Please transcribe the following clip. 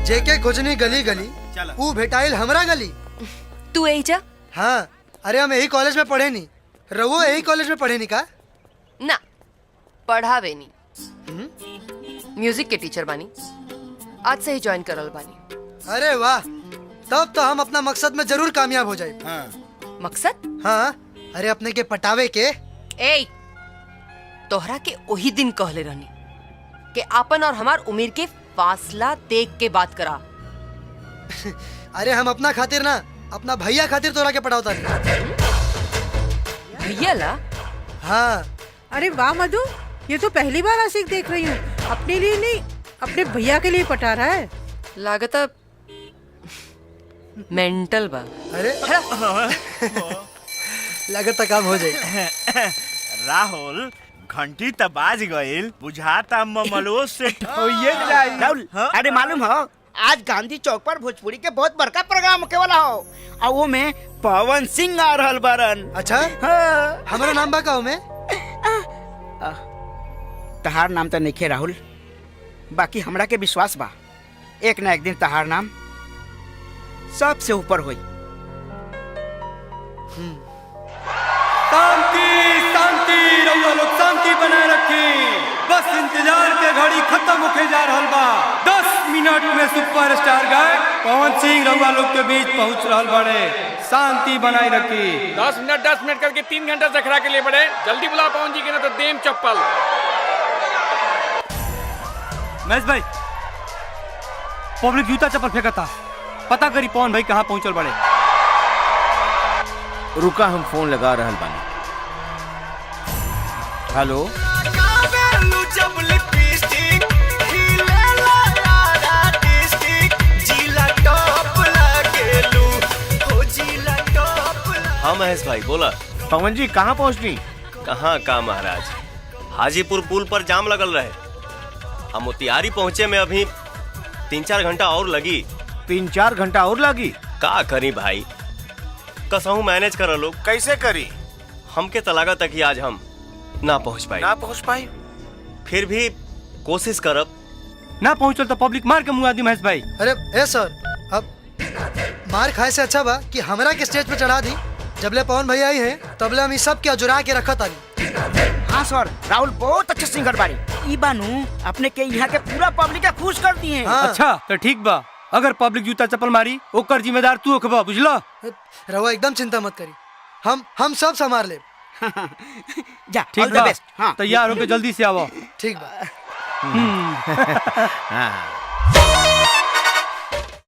जेके खोजनी गली गली ऊ भेटाइल हमरा गली। तू यही जा। हाँ, अरे हम यही कॉलेज में पढ़े नहीं। रवो यही कॉलेज में पढ़े नहीं का? ना पढ़ावे नहीं, म्यूजिक के टीचर बानी, आज से ही ज्वाइन करल बानी। अरे वाह, तब तो हम अपना मकसद में जरूर कामयाब हो जाए। हाँ। मकसद? हाँ, अरे अपने के पटावे के। ए, तोहरा के वही दिन कहले रहनी कि आपन और हमार उम्र के फासला देख के बात करा। अरे हम अपना खातिर ना, अपना भैया खातिर तोरा के पटावता नहीं। भैया ला? हाँ। अरे वाह मधु, ये तो पहली बार आशिक देख रही हूँ। अपने लिए नहीं, अपने भैया के लिए पटा रहा है। लागता मेंटल बा। अरे लगता काम हो जाए। राहुल, घंटी त बाज गईल, बुझाता ममलो से ठोइये जाई। राहुल, अरे मालूम हो आज गांधी चौक पर भोजपुरी के बहुत बड़का प्रोग्राम होके वाला हो और वो में पवन सिंह आ रहल बारन। अच्छा? हाँ। हमारा नाम बा का में? तहार नाम तो नहीं राहुल, बाकी हमरा के विश्वास बा एक ना एक दिन तहार नाम सबसे ऊपर होई। शांति शांति, रउआ लोग शांति बनाए रखी। बस इंतजार के घड़ी खत्म होके जा रहल बा। 10 मिनट में सुपरस्टार गायक पवन सिंह रउआ लोग के बीच पहुंच रहल बड़े। शांति बनाए रखी। 10 मिनट करके 3 घंटा से खड़ा के लिए बड़े। जल्दी बुला पवन जी के, ना तो देम चप्पल। महेश भाई, पब्लिक जूता चप्पल फेंकता, पता करी पवन भाई कहाँ पहुंचल बड़े। रुका, हम फोन लगा रहल बानी। हेलो, हाँ महेश भाई बोला। पवन जी कहाँ पहुँचनी? कहाँ का महाराज, हाजीपुर पुल पर जाम लगल रहे। हम मोतिहारी पहुँचे में अभी 3-4 घंटा और लगी। 3-4 घंटा और लगी? का करी भाई, कसहूँ मैनेज कर लो। कैसे करी? हमके तलागा तक ही आज हम ना पहुँच पाई। फिर भी कोशिश करब। ना पहुंचल तो पब्लिक मार के मुँह आदि महेश भाई। अरे ए सर, अब मार खाए से अच्छा बा कि हमरा के स्टेज पे चढ़ा दी। जबले पवन भैया आई हैं तबले हम सब के जुरा के रखत आनी। हाँ सर, राहुल बहुत अच्छे सिंगर बारी। ई बानू अपने के यहाँ के पूरा पब्लिक के खुश कर दिए। हाँ। अच्छा तो ठीक बा, अगर पब्लिक जूता चप्पल मारी ओकर जिम्मेदार तू होखबा, बुझलो? रवा एकदम चिंता मत करी, हम सब संभाल ले। जा, ठीक बा। हाँ, तैयार होके जल्दी से आवो। ठीक बा। हाँ।